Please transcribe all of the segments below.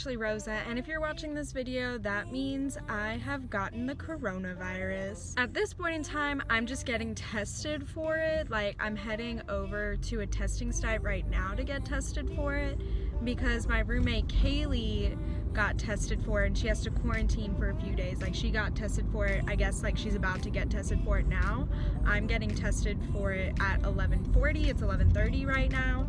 Ashley Rosa, and if you're watching this video, that means I have gotten the coronavirus. At this point in time, I'm just getting tested for it. Like, I'm heading over to a testing site right now to get tested for it because my roommate Kailey got tested for it and she has to quarantine for a few days. Like, she got tested for it, I guess, like she's about to get tested for it now. I'm getting tested for it at 11:40. It's 11:30 right now.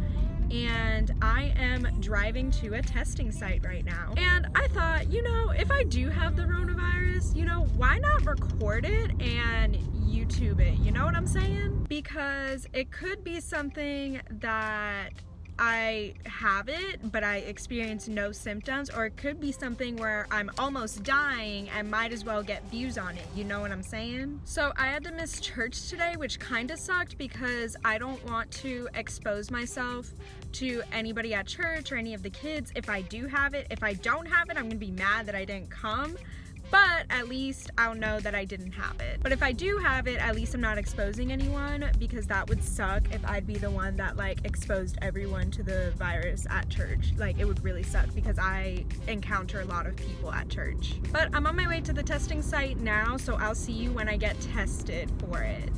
And I am driving to a testing site right now. And I thought, you know, if I do have the coronavirus, you know, why not record it and YouTube it? You know what I'm saying? Because it could be something that I have it, but I experience no symptoms, or it could be something where I'm almost dying and might as well get views on it, you know what I'm saying? So I had to miss church today, which kind of sucked because I don't want to expose myself to anybody at church or any of the kids if I do have it. If I don't have it, I'm gonna be mad that I didn't come. But at least I'll know that I didn't have it. But if I do have it, at least I'm not exposing anyone, because that would suck if I'd be the one that like exposed everyone to the virus at church. Like, it would really suck because I encounter a lot of people at church. But I'm on my way to the testing site now, so I'll see you when I get tested for it.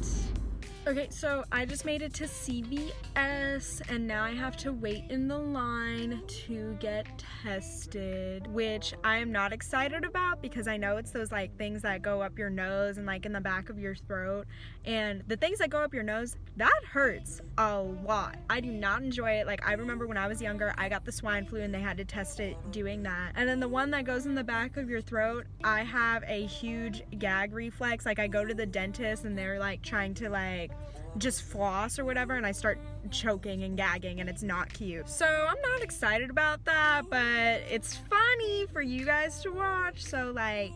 Okay, so I just made it to CVS and now I have to wait in the line to get tested, which I am not excited about because I know it's those like things that go up your nose and like in the back of your throat, and the things that go up your nose, that hurts a lot. I do not enjoy it. Like, I remember when I was younger, I got the swine flu and they had to test it doing that. And then the one that goes in the back of your throat, I have a huge gag reflex. Like, I go to the dentist and they're like trying to like just floss or whatever, and I start choking and gagging, and it's not cute. So I'm not excited about that, but it's funny for you guys to watch, so like,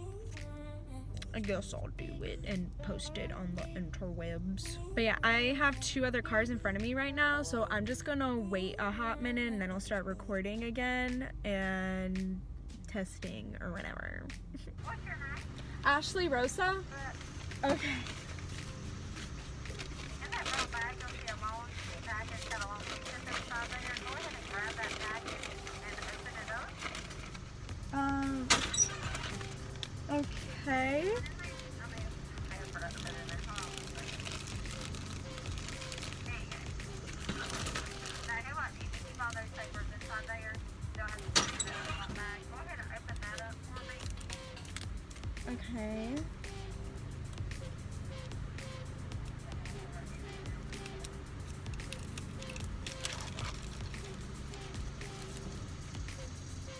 I guess I'll do it and post it on the interwebs. But yeah, I have two other cars in front of me right now, so I'm just gonna wait a hot minute and then I'll start recording again and testing or whatever. What's your name? Ashley Rosa? Okay. In that little bag, you'll see a long bag that's got a long picture inside there. Go ahead and grab that package and open it up. Okay. Okay.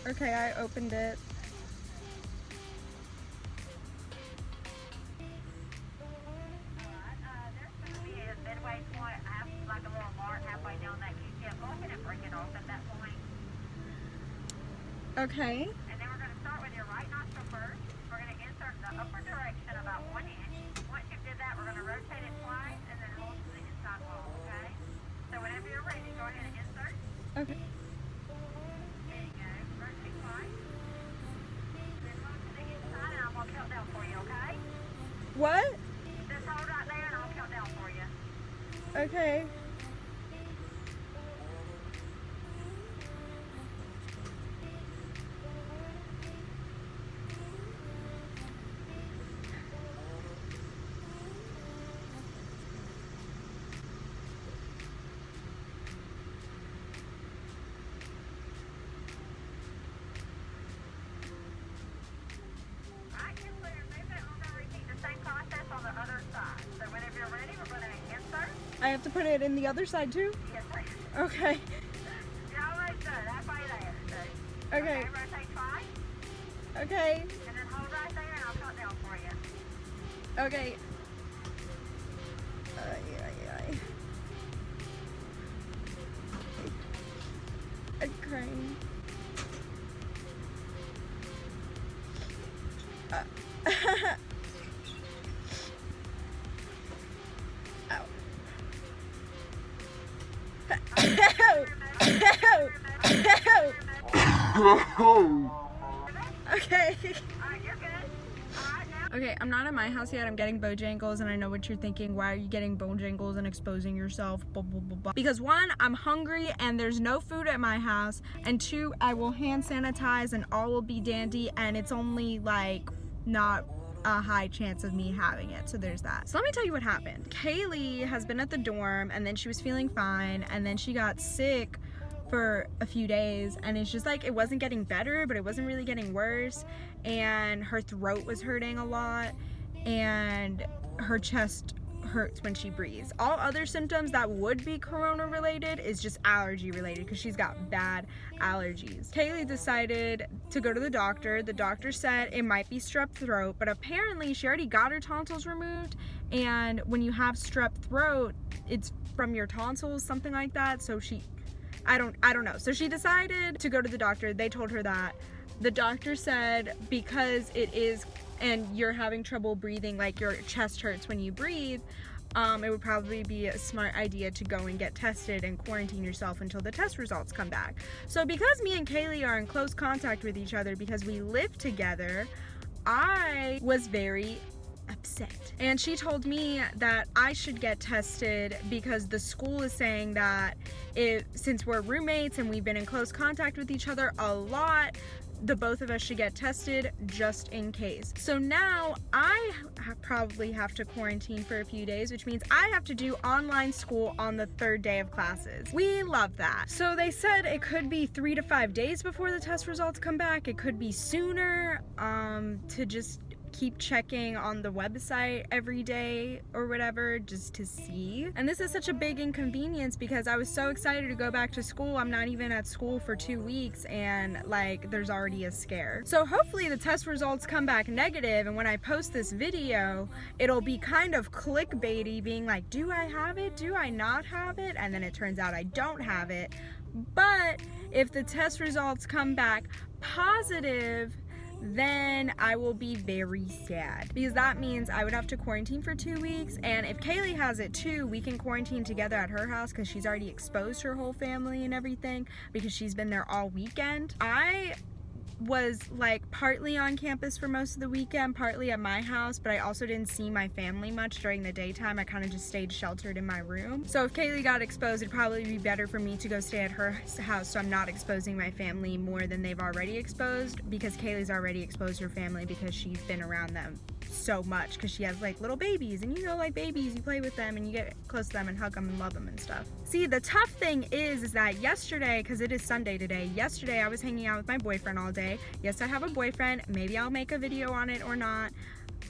Okay, I opened it. There's going to be a midway point, like a little mark halfway down that Q-tip. Go ahead and break it off at that point. Okay. And then we're going to start with your right nostril first. We're going to insert the upper direction about 1 inch. Once you did that, we're going to rotate it twice and then hold to the inside wall, okay? So whenever you're ready, go ahead and insert. Okay. There you go. Rotate twice. Then hold to the inside and I'm going to count down for you, okay? What? Just hold right there and I'll count down for you. Okay. I have to put it in the other side too? Yes, please. Okay. You're almost done. Halfway there. So. Okay. Rotate twice. Okay. And then hold right there and I'll count down for you. Okay. Okay. Okay. Okay, I'm not at my house yet. I'm getting Bojangles, and I know what you're thinking. Why are you getting Bojangles and exposing yourself? Blah, blah, blah, blah. Because 1, I'm hungry and there's no food at my house, and 2, I will hand sanitize and all will be dandy, and it's only like not a high chance of me having it. So there's that. So let me tell you what happened. Kailey has been at the dorm, and then she was feeling fine, and then she got sick for a few days, and it's just like it wasn't getting better, but it wasn't really getting worse, and her throat was hurting a lot, and her chest hurts when she breathes. All other symptoms that would be corona related is just allergy related, because she's got bad allergies. Kailey decided to go to the doctor. The doctor said it might be strep throat, but apparently she already got her tonsils removed, and when you have strep throat, it's from your tonsils, something like that. So I don't know. So she decided to go to the doctor. They told her that. The doctor said because it is, and you're having trouble breathing, like your chest hurts when you breathe, it would probably be a smart idea to go and get tested and quarantine yourself until the test results come back. So because me and Kailey are in close contact with each other because we live together, I was very upset. And she told me that I should get tested because the school is saying that since we're roommates and we've been in close contact with each other a lot, the both of us should get tested just in case. So now I probably have to quarantine for a few days, which means I have to do online school on the 3rd day of classes. We love that. So they said it could be 3 to 5 days before the test results come back. It could be sooner, to just keep checking on the website every day or whatever just to see. And this is such a big inconvenience because I was so excited to go back to school. I'm not even at school for 2 weeks, and like there's already a scare. So hopefully the test results come back negative, and when I post this video, it'll be kind of clickbaity, being like, do I have it? Do I not have it? And then it turns out I don't have it. But if the test results come back positive, then I will be very sad, because that means I would have to quarantine for 2 weeks, and if Kailey has it too, we can quarantine together at her house because she's already exposed her whole family and everything because she's been there all weekend. I was like partly on campus for most of the weekend, partly at my house, but I also didn't see my family much during the daytime. I kind of just stayed sheltered in my room. So if Kailey got exposed, it'd probably be better for me to go stay at her house so I'm not exposing my family more than they've already exposed, because Kailey's already exposed her family because she's been around them so much because she has like little babies, and you know, like babies, you play with them and you get close to them and hug them and love them and stuff. See, the tough thing is that yesterday, because it is Sunday today, yesterday I was hanging out with my boyfriend all day. Yes, I have a boyfriend. Maybe I'll make a video on it or not.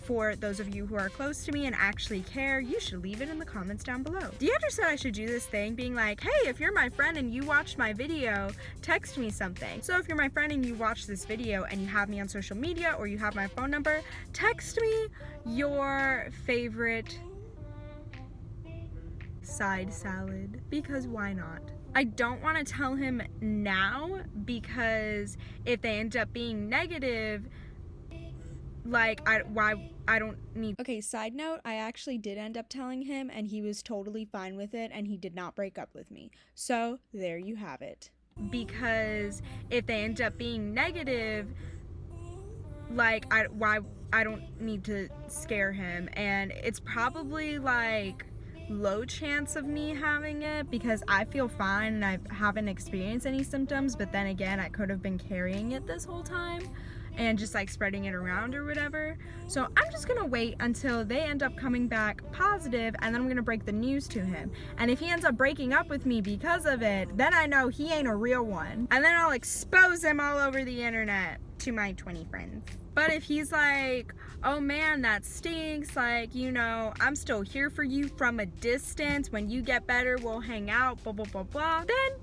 For those of you who are close to me and actually care, you should leave it in the comments down below. Deandra said I should do this thing being like, hey, if you're my friend and you watched my video, text me something. So if you're my friend and you watch this video and you have me on social media or you have my phone number, text me your favorite side salad, because why not? I don't want to tell him now because if they end up being negative, like, I don't need. Okay, side note, I actually did end up telling him and he was totally fine with it and he did not break up with me. So there you have it. Because if they end up being negative, like, I don't need to scare him, and it's probably like low chance of me having it because I feel fine and I haven't experienced any symptoms, but then again, I could have been carrying it this whole time and just like spreading it around or whatever. So I'm just gonna wait until they end up coming back positive, and then I'm gonna break the news to him. And if he ends up breaking up with me because of it, then I know he ain't a real one, and then I'll expose him all over the internet to my 20 friends. But if he's like, oh man, that stinks, like, you know, I'm still here for you from a distance, when you get better we'll hang out, blah blah blah blah, then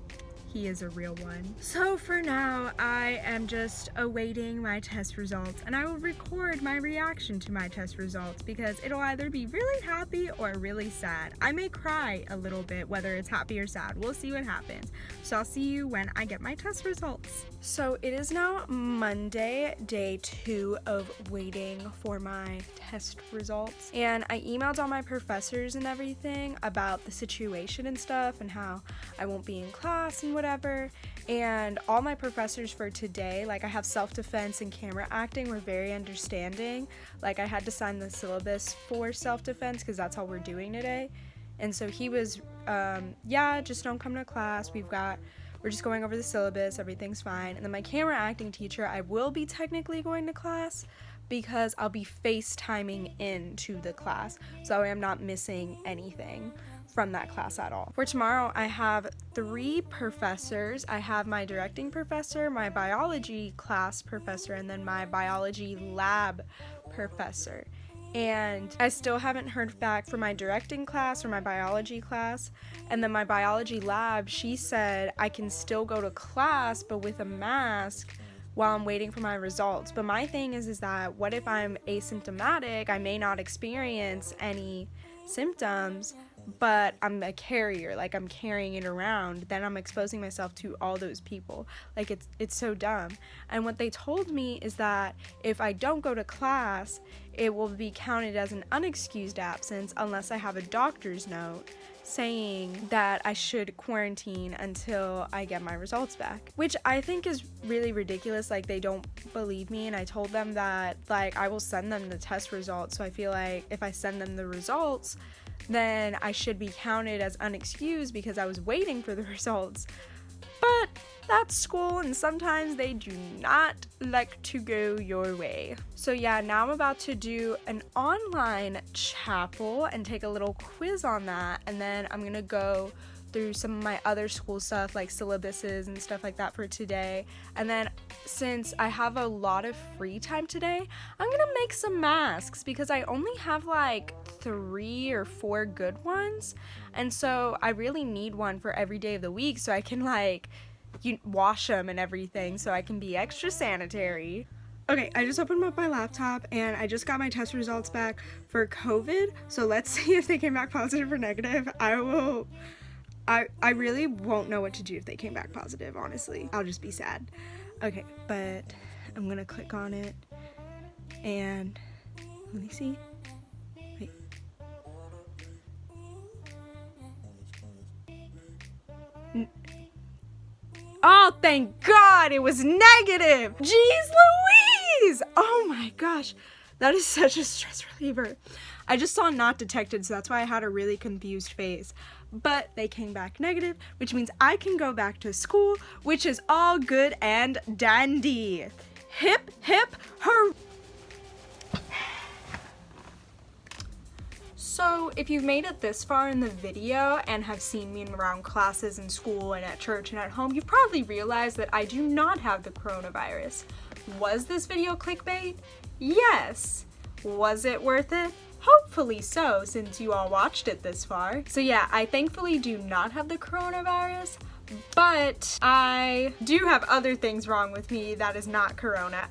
he is a real one. So for now, I am just awaiting my test results, and I will record my reaction to my test results because it'll either be really happy or really sad. I may cry a little bit, whether it's happy or sad. We'll see what happens. So I'll see you when I get my test results. So it is now Monday, day 2 of waiting for my test results. And I emailed all my professors and everything about the situation and stuff and how I won't be in class and whatever. whatever. And all my professors for today, like I have self-defense and camera acting, were very understanding. Like I had to sign the syllabus for self-defense because that's all we're doing today. And so he was, yeah, just don't come to class. We're just going over the syllabus, everything's fine. And then my camera acting teacher, I will be technically going to class because I'll be FaceTiming into the class, so I am not missing anything from that class at all. For tomorrow, I have 3 professors. I have my directing professor, my biology class professor, and then my biology lab professor. And I still haven't heard back from my directing class or my biology class. And then my biology lab, she said I can still go to class, but with a mask while I'm waiting for my results. But my thing is that what if I'm asymptomatic? I may not experience any symptoms, but I'm a carrier, like I'm carrying it around, then I'm exposing myself to all those people. Like it's so dumb. And what they told me is that if I don't go to class, it will be counted as an unexcused absence unless I have a doctor's note saying that I should quarantine until I get my results back, which I think is really ridiculous. Like they don't believe me, and I told them that like I will send them the test results. So I feel like if I send them the results, then I should be counted as unexcused because I was waiting for the results. But that's school, and sometimes they do not like to go your way. So yeah, now I'm about to do an online chapel and take a little quiz on that, and then I'm gonna go through some of my other school stuff like syllabuses and stuff like that for today. And then since I have a lot of free time today, I'm gonna make some masks because I only have like 3 or 4 good ones, and so I really need one for every day of the week so I can like wash them and everything, so I can be extra sanitary. Okay, I just opened up my laptop and I just got my test results back for COVID, so let's see if they came back positive or negative. I really won't know what to do if they came back positive, honestly. I'll just be sad. Okay, but I'm gonna click on it and let me see. Wait. Oh, thank God it was negative! Jeez Louise! Oh my gosh, that is such a stress reliever. I just saw not detected, so that's why I had a really confused face. But they came back negative, which means I can go back to school, which is all good and dandy. Hip, hip, hooray! So if you've made it this far in the video and have seen me around classes in school and at church and at home, you've probably realized that I do not have the coronavirus. Was this video clickbait? Yes. Was it worth it? Hopefully so, since you all watched it this far. So yeah, I thankfully do not have the coronavirus, but I do have other things wrong with me that is not corona.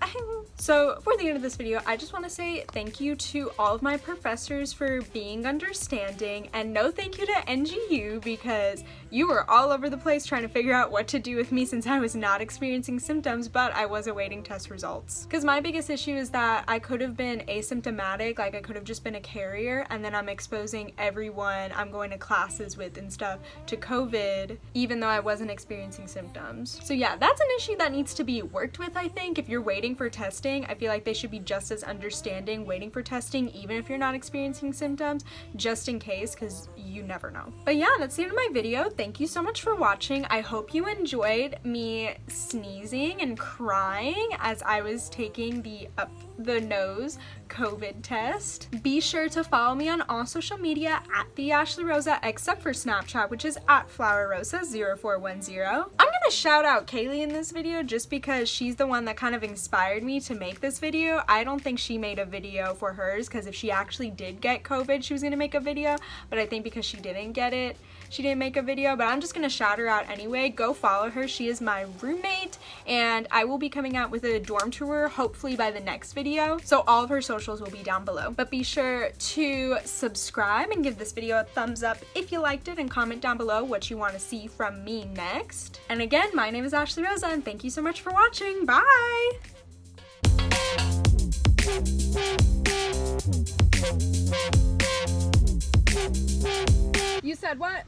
So for the end of this video, I just want to say thank you to all of my professors for being understanding, and no thank you to NGU because you were all over the place trying to figure out what to do with me since I was not experiencing symptoms, but I was awaiting test results. Because my biggest issue is that I could have been asymptomatic, like I could have just been a carrier, and then I'm exposing everyone I'm going to classes with and stuff to COVID, even though I wasn't experiencing symptoms. So yeah, that's an issue that needs to be worked with, I think. If you're waiting for testing, I feel like they should be just as understanding waiting for testing, even if you're not experiencing symptoms, just in case, because you never know. But yeah, that's the end of my video. Thank you so much for watching. I hope you enjoyed me sneezing and crying as I was taking the up the nose COVID test. Be sure to follow me on all social media at the Ashley Rosa, except for Snapchat, which is at flowerrosa0410. I'm gonna shout out Kailey in this video just because she's the one that kind of inspired me to make this video. I don't think she made a video for hers, because if she actually did get COVID, she was gonna make a video, but I think because she didn't get it, she didn't make a video. But I'm just gonna shout her out anyway. Go follow her. She is my roommate, and I will be coming out with a dorm tour hopefully by the next video, so all of her socials will be down below. But be sure to subscribe and give this video a thumbs up if you liked it, and comment down below what you want to see from me next. And again, my name is Ashley Rosa, and thank you so much for watching. Bye! You said what?